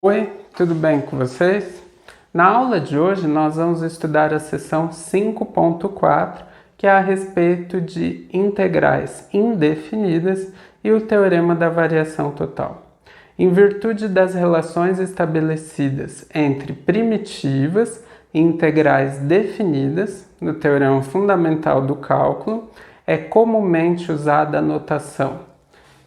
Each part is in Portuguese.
Oi, tudo bem com vocês? Na aula de hoje nós vamos estudar a seção 5.4, que é a respeito de integrais indefinidas e o teorema da variação total. Em virtude das relações estabelecidas entre primitivas e integrais definidas, no teorema fundamental do cálculo, é comumente usada a notação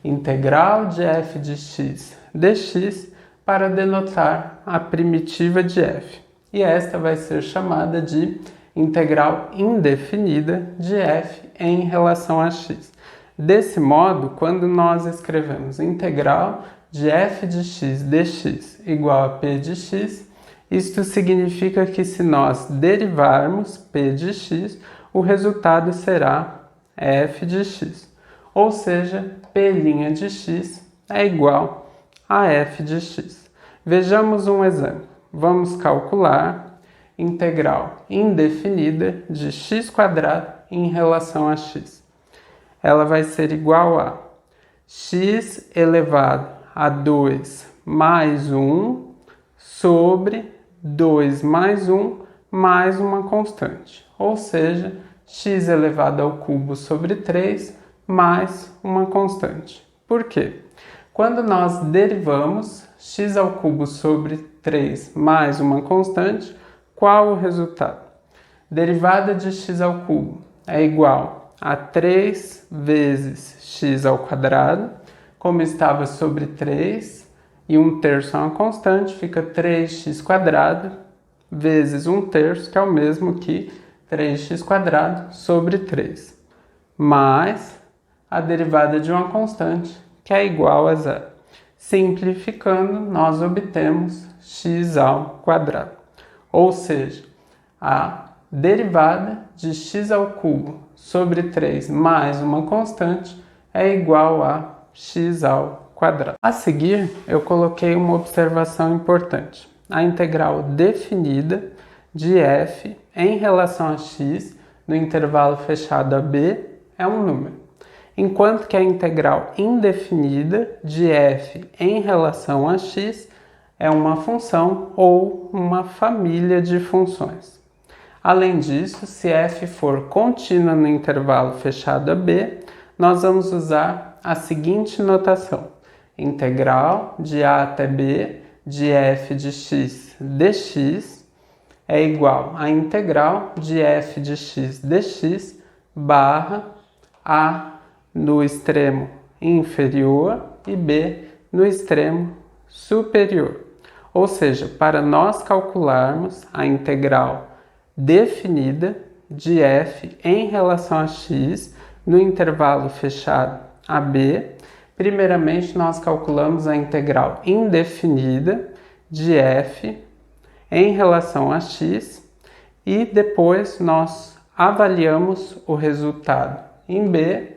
integral de f de x dx para denotar a primitiva de f. E esta vai ser chamada de integral indefinida de f em relação a x. Desse modo, quando nós escrevemos integral de f de x dx igual a p de x, isto significa que se nós derivarmos p de x, o resultado será f de x. Ou seja, p' de x é igual a f de x. Vejamos um exemplo. Vamos calcular integral indefinida de x² em relação a x. Ela vai ser igual a x elevado a 2 mais 1 sobre 2 mais 1 mais uma constante. Ou seja, x elevado ao cubo sobre 3 mais uma constante. Por quê? Quando nós derivamos x ao cubo sobre 3 mais uma constante, qual o resultado? Derivada de x ao cubo é igual a 3 vezes x ao quadrado, como estava sobre 3 e 1/3 é uma constante, fica 3x² vezes 1/3, que é o mesmo que 3x² sobre 3, mais a derivada de uma constante, que é igual a zero. Simplificando, nós obtemos x ao quadrado. Ou seja, a derivada de x ao cubo sobre 3 mais uma constante é igual a x ao quadrado. A seguir, eu coloquei uma observação importante. A integral definida de f em relação a x no intervalo fechado a b é um número, enquanto que a integral indefinida de f em relação a x é uma função ou uma família de funções. Além disso, se f for contínua no intervalo fechado a b, nós vamos usar a seguinte notação: integral de a até b de f de x dx é igual a integral de f de x dx barra a no extremo inferior e b no extremo superior. Ou seja, para nós calcularmos a integral definida de f em relação a x no intervalo fechado a b, primeiramente nós calculamos a integral indefinida de f em relação a x e depois nós avaliamos o resultado em b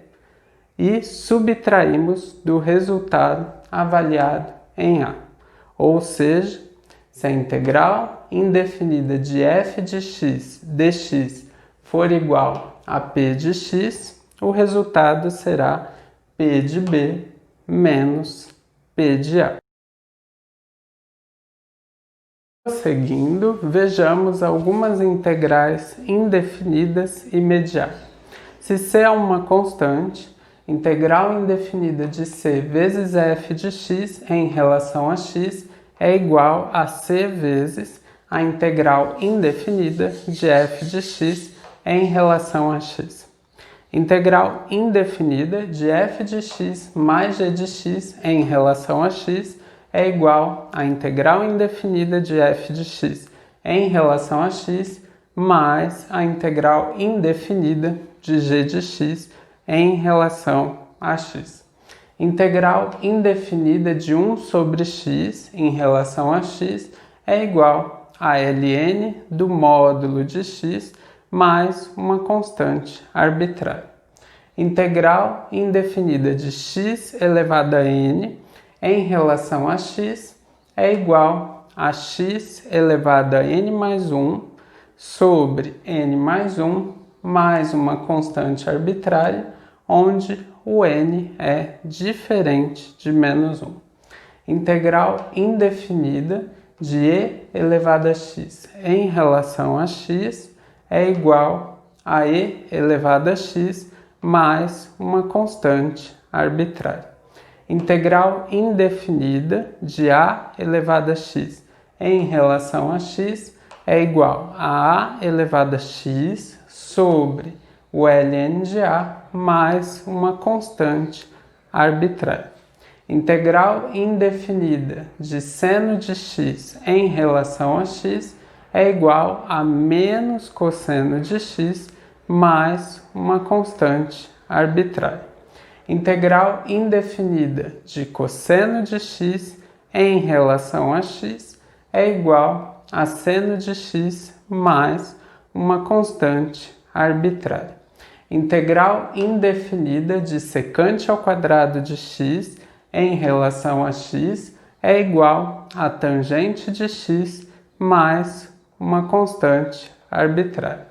e subtraímos do resultado avaliado em a. Ou seja, se a integral indefinida de f de x dx for igual a p de x, o resultado será p de b menos p de a. Seguindo, vejamos algumas integrais indefinidas imediatas. Se c é uma constante, integral indefinida de c vezes f de x em relação a x é igual a c vezes a integral indefinida de f de x em relação a x. Integral indefinida de f de x mais g de x em relação a x é igual a integral indefinida de f de x em relação a x mais a integral indefinida de g de x em relação a x. Integral indefinida de 1 sobre x em relação a x é igual a ln do módulo de x mais uma constante arbitrária. Integral indefinida de x elevado a n em relação a x é igual a x elevado a n mais 1 sobre n mais 1 mais uma constante arbitrária, onde o n é diferente de menos 1. Integral indefinida de e elevado a x em relação a x é igual a e elevado a x mais uma constante arbitrária. Integral indefinida de a elevado a x em relação a x é igual a elevado a x sobre o ln de a mais uma constante arbitrária. Integral indefinida de seno de x em relação a x é igual a menos cosseno de x mais uma constante arbitrária. Integral indefinida de cosseno de x em relação a x é igual a seno de x mais uma constante arbitrária. Integral indefinida de secante ao quadrado de x em relação a x é igual a tangente de x mais uma constante arbitrária.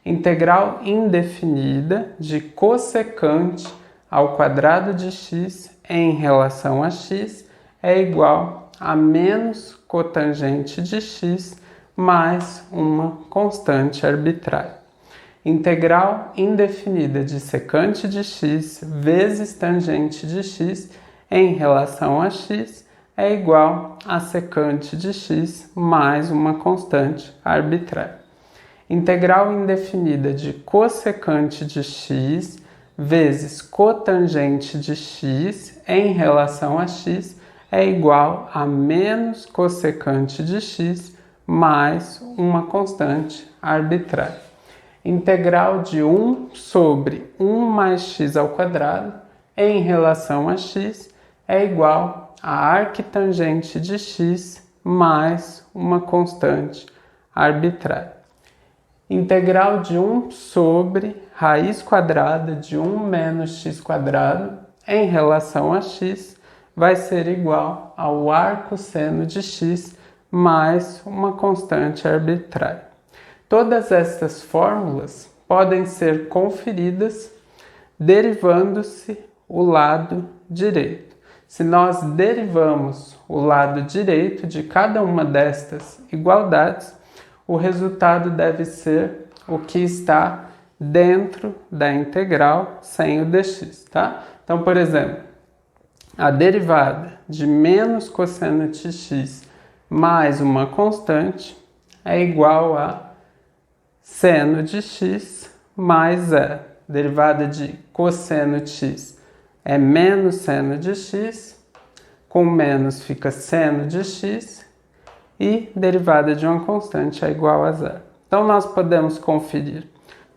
Integral indefinida de cossecante ao quadrado de x em relação a x é igual a menos cotangente de x mais uma constante arbitrária. Integral indefinida de secante de x vezes tangente de x em relação a x é igual a secante de x mais uma constante arbitrária. Integral indefinida de cossecante de x vezes cotangente de x em relação a x é igual a menos cossecante de x mais uma constante arbitrária. Integral de 1 sobre 1 mais x ao quadrado em relação a x é igual a arquitangente de x mais uma constante arbitrária. Integral de 1 sobre raiz quadrada de 1 menos x quadrado em relação a x vai ser igual ao arcosseno de x mais uma constante arbitrária. Todas estas fórmulas podem ser conferidas derivando-se o lado direito. Se nós derivamos o lado direito de cada uma destas igualdades, o resultado deve ser o que está dentro da integral sem o dx, tá? Então, por exemplo, a derivada de menos cosseno de x mais uma constante é igual a seno de x mais zero. Derivada de cosseno de x é menos seno de x, com menos fica seno de x, e derivada de uma constante é igual a zero. Então, nós podemos conferir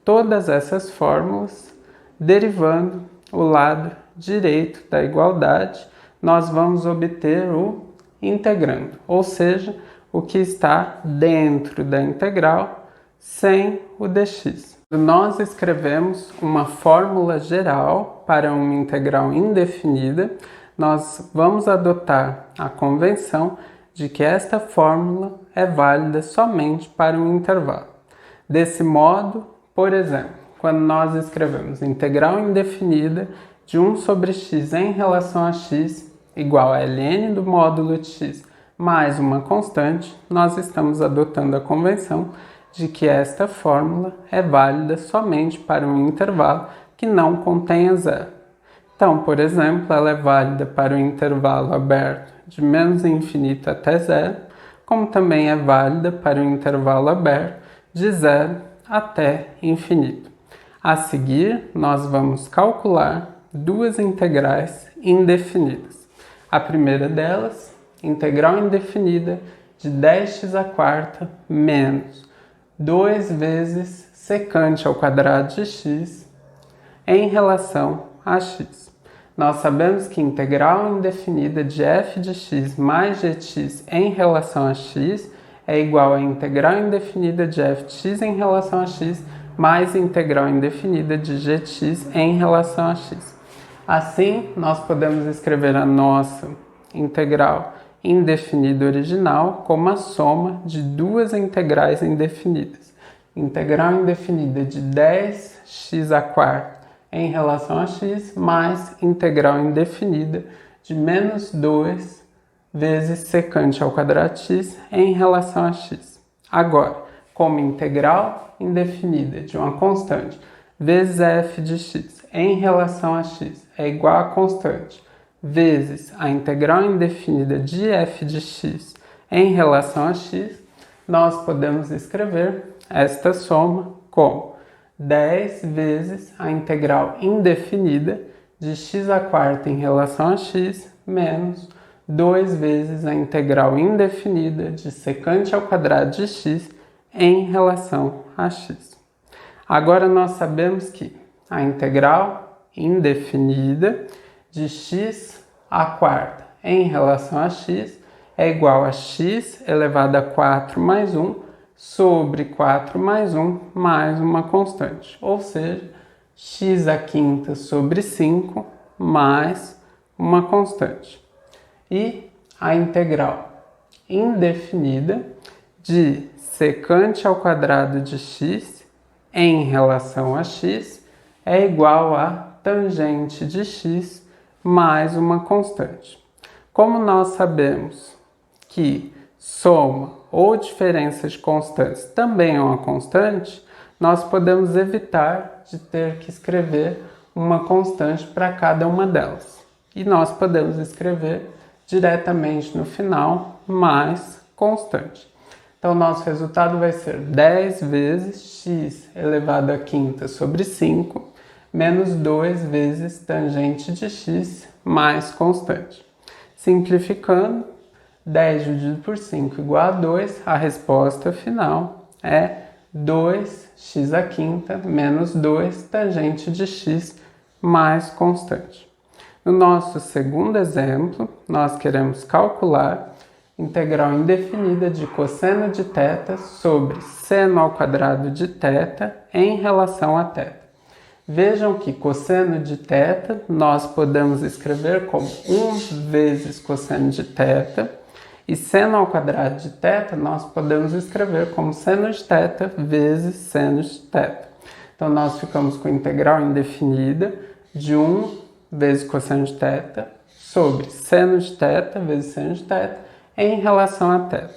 todas essas fórmulas derivando o lado direito da igualdade. Nós vamos obter o integrando, ou seja, o que está dentro da integral sem o dx. Nós escrevemos uma fórmula geral para uma integral indefinida. Nós vamos adotar a convenção de que esta fórmula é válida somente para um intervalo. Desse modo, por exemplo, quando nós escrevemos integral indefinida de 1 sobre x em relação a x igual a ln do módulo de x mais uma constante, nós estamos adotando a convenção de que esta fórmula é válida somente para um intervalo que não contenha zero. Então, por exemplo, ela é válida para o intervalo aberto de menos infinito até zero, como também é válida para o intervalo aberto de zero até infinito. A seguir, nós vamos calcular duas integrais indefinidas. A primeira delas, integral indefinida de 10x² menos 2 vezes secante ao quadrado de x em relação a x. Nós sabemos que integral indefinida de f de x mais gx em relação a x é igual a integral indefinida de f de x em relação a x mais integral indefinida de gx em relação a x. Assim, nós podemos escrever a nossa integral indefinida original como a soma de duas integrais indefinidas. Integral indefinida de 10x² em relação a x mais integral indefinida de menos 2 vezes secante ao quadrado de x em relação a x. Agora, como integral indefinida de uma constante vezes a f de x em relação a x é igual a constante vezes a integral indefinida de f de x em relação a x, nós podemos escrever esta soma como 10 vezes a integral indefinida de x² em relação a x menos 2 vezes a integral indefinida de secante ao quadrado de x em relação a x. Agora nós sabemos que a integral indefinida de x² em relação a x é igual a x elevado a 4 mais 1 sobre 4 mais 1 mais uma constante, ou seja, x² sobre 5 mais uma constante. E a integral indefinida de secante ao quadrado de x em relação a x é igual a tangente de x mais uma constante. Como nós sabemos que soma ou diferença de constantes também é uma constante, nós podemos evitar de ter que escrever uma constante para cada uma delas. E nós podemos escrever diretamente no final mais constante. Então, nosso resultado vai ser 10 vezes x elevado a quinta sobre 5 menos 2 vezes tangente de x mais constante. Simplificando, 10 dividido por 5 igual a 2, a resposta final é 2x² menos 2 tangente de x mais constante. No nosso segundo exemplo, nós queremos calcular integral indefinida de cosseno de θ sobre seno ao quadrado de θ em relação a θ. Vejam que cosseno de θ nós podemos escrever como 1 vezes cosseno de θ, e seno ao quadrado de θ nós podemos escrever como seno de θ vezes seno de θ. Então, nós ficamos com integral indefinida de 1 vezes cosseno de θ sobre seno de θ vezes seno de θ em relação a θ.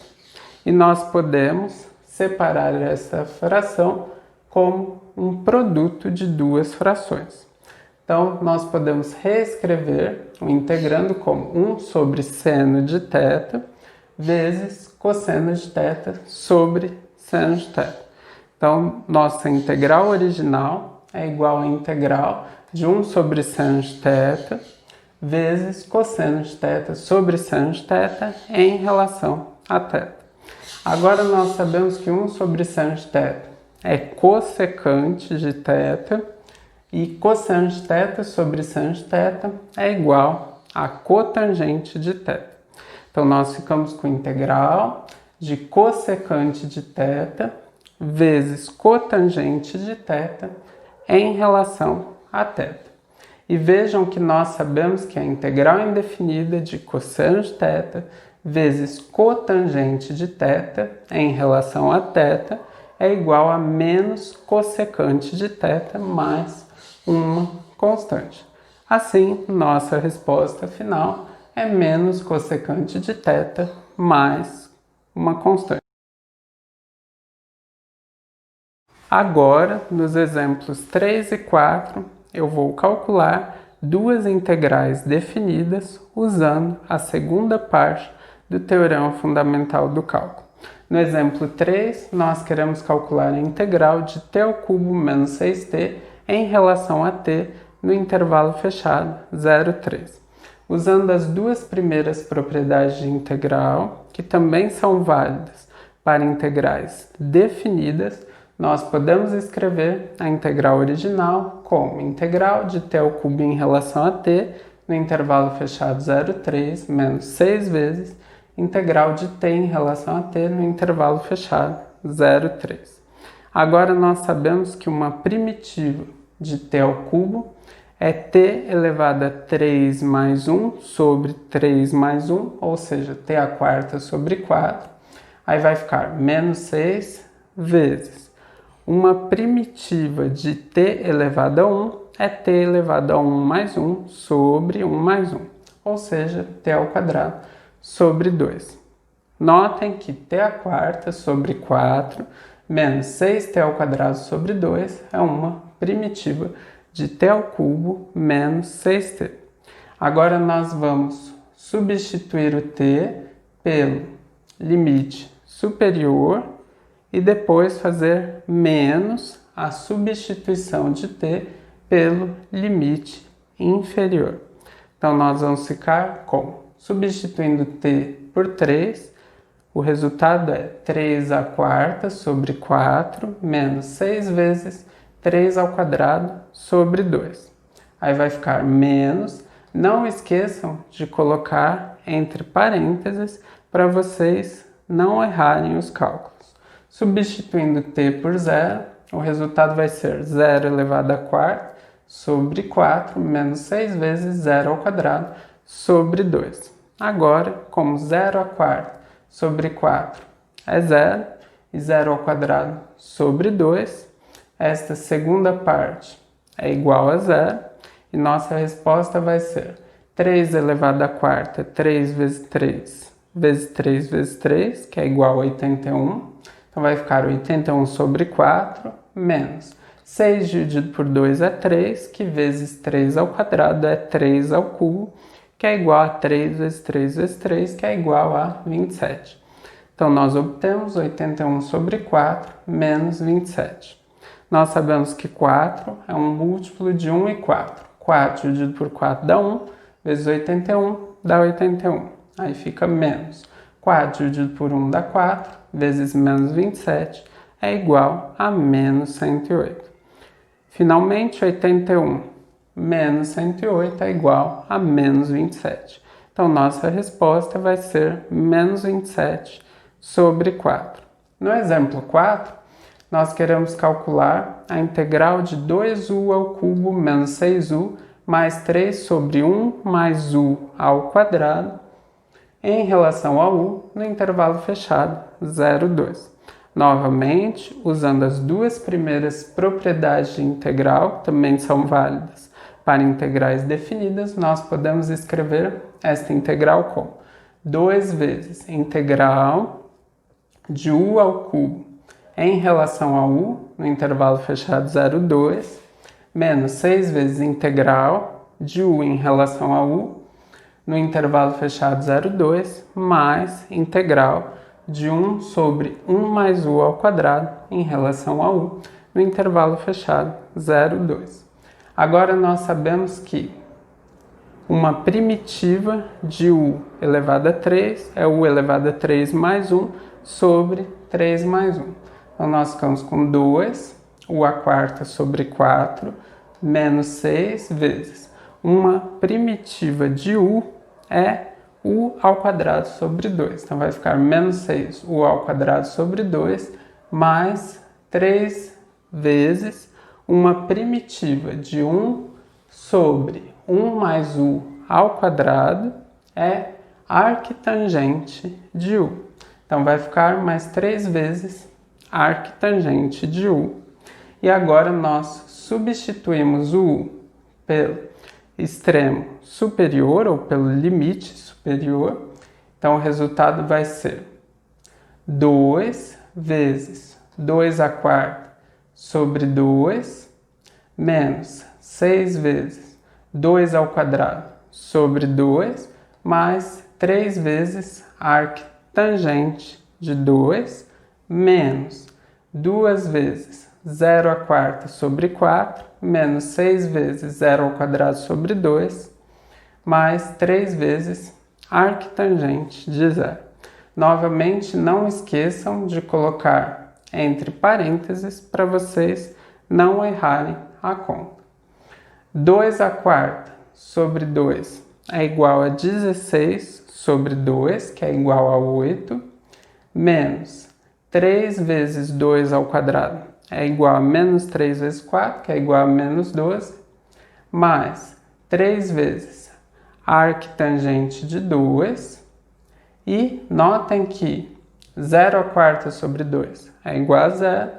E nós podemos separar essa fração como um produto de duas frações. Então, nós podemos reescrever o integrando como 1 sobre seno de θ vezes cosseno de θ sobre seno de θ. Então, nossa integral original é igual à integral de 1 sobre seno de θ vezes cosseno de θ sobre seno de θ em relação a θ. Agora, nós sabemos que 1 sobre seno de θ é cossecante de θ e cosseno de θ sobre seno de θ é igual a cotangente de θ. Então, nós ficamos com integral de cossecante de θ vezes cotangente de θ em relação a θ. E vejam que nós sabemos que a integral indefinida de cosseno de θ vezes cotangente de θ em relação a θ é igual a menos cossecante de θ mais uma constante. Assim, nossa resposta final é menos cossecante de θ mais uma constante. Agora, nos exemplos 3 e 4, eu vou calcular duas integrais definidas usando a segunda parte do teorema fundamental do cálculo. No exemplo 3, nós queremos calcular a integral de t³ menos 6t em relação a t no intervalo fechado 0,3. Usando as duas primeiras propriedades de integral, que também são válidas para integrais definidas, nós podemos escrever a integral original como integral de t³ em relação a t no intervalo fechado 0,3 menos 6 vezes integral de t em relação a t no intervalo fechado 0,3. Agora nós sabemos que uma primitiva de t³ é t elevado a 3 mais 1 sobre 3 mais 1, ou seja, t² sobre 4. Aí vai ficar menos 6 vezes uma primitiva de t elevado a 1 é t elevado a 1 mais 1 sobre 1 mais 1, ou seja, t² sobre 2. Notem que t à quarta sobre 4 menos 6t ao quadrado sobre 2 é uma primitiva de t ao cubo menos 6t. Agora nós vamos substituir o t pelo limite superior e depois fazer menos a substituição de t pelo limite inferior. Então nós vamos ficar com, substituindo t por 3, o resultado é 3 à quarta sobre 4 menos 6 vezes 3 ao quadrado sobre 2. Aí vai ficar menos. Não esqueçam de colocar entre parênteses para vocês não errarem os cálculos. Substituindo t por 0, o resultado vai ser 0 elevado à quarta sobre 4 menos 6 vezes 0 ao quadrado sobre 2. Agora, como 0 à quarta sobre 4 é 0 e 0 ao quadrado sobre 2, esta segunda parte é igual a 0 e nossa resposta vai ser 3 elevado à quarta, 3 vezes 3 vezes 3 vezes 3, que é igual a 81. Então vai ficar 81 sobre 4 menos 6 dividido por 2 é 3, que vezes 3 ao quadrado é 3 ao cubo, que é igual a 3 vezes 3 vezes 3, que é igual a 27. Então nós obtemos 81 sobre 4 menos 27. Nós sabemos que 4 é um múltiplo de 1 e 4. 4 dividido por 4 dá 1, vezes 81 dá 81. Aí fica menos. 4 dividido por 1 dá 4, vezes menos 27 é igual a menos 108. Finalmente, 81 menos 108 é igual a menos 27. Então, nossa resposta vai ser menos 27 sobre 4. No exemplo 4, nós queremos calcular a integral de 2u ao cubo menos 6u mais 3 sobre 1 mais u ao quadrado em relação a u no intervalo fechado 0, 2. Novamente, usando as duas primeiras propriedades de integral, que também são válidas para integrais definidas, nós podemos escrever esta integral como 2 vezes integral de u ao cubo em relação a u no intervalo fechado 0, 2, menos 6 vezes integral de u em relação a u no intervalo fechado 0, 2, mais integral de 1 sobre 1 mais u ao quadrado em relação a u no intervalo fechado 0, 2. Agora nós sabemos que uma primitiva de u elevado a 3 é u elevado a 3 mais 1 sobre 3 mais 1. Então nós ficamos com 2, u à quarta sobre 4, menos 6 vezes uma primitiva de u é u ao quadrado sobre 2. Então vai ficar menos 6 u ao quadrado sobre 2 mais 3 vezes uma primitiva de 1 sobre 1 mais u ao quadrado é arquitangente de u. Então vai ficar mais 3 vezes arquitangente de u. E agora nós substituímos o u pelo extremo superior ou pelo limite superior. Então o resultado vai ser 2 vezes 2 à quarta sobre 2 menos 6 vezes 2 ao quadrado sobre 2 mais 3 vezes arquitangente de 2 menos 2 vezes 0 à quarta sobre 4 menos 6 vezes 0 ao quadrado sobre 2 mais 3 vezes arquitangente de 0. Novamente, não esqueçam de colocar entre parênteses para vocês não errarem a conta. 2 à quarta sobre 2 é igual a 16 sobre 2, que é igual a 8, menos 3 vezes 2 ao quadrado é igual a menos 3 vezes 4, que é igual a menos 12, mais 3 vezes arquitangente de 2, e notem que 0 à quarta sobre 2 é igual a 0,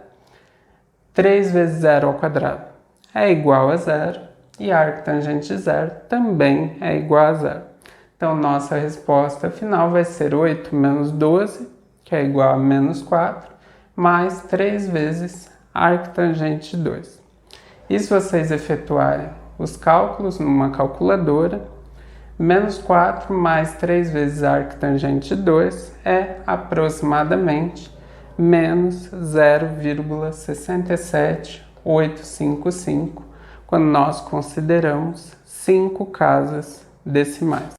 3 vezes 0 ao quadrado é igual a 0, e arquitangente de 0 também é igual a 0. Então, nossa resposta final vai ser 8 menos 12, que é igual a menos 4, mais 3 vezes arctangente 2. E se vocês efetuarem os cálculos numa calculadora, menos 4 mais 3 vezes arctangente 2 é aproximadamente menos 0,67855, quando nós consideramos 5 casas decimais.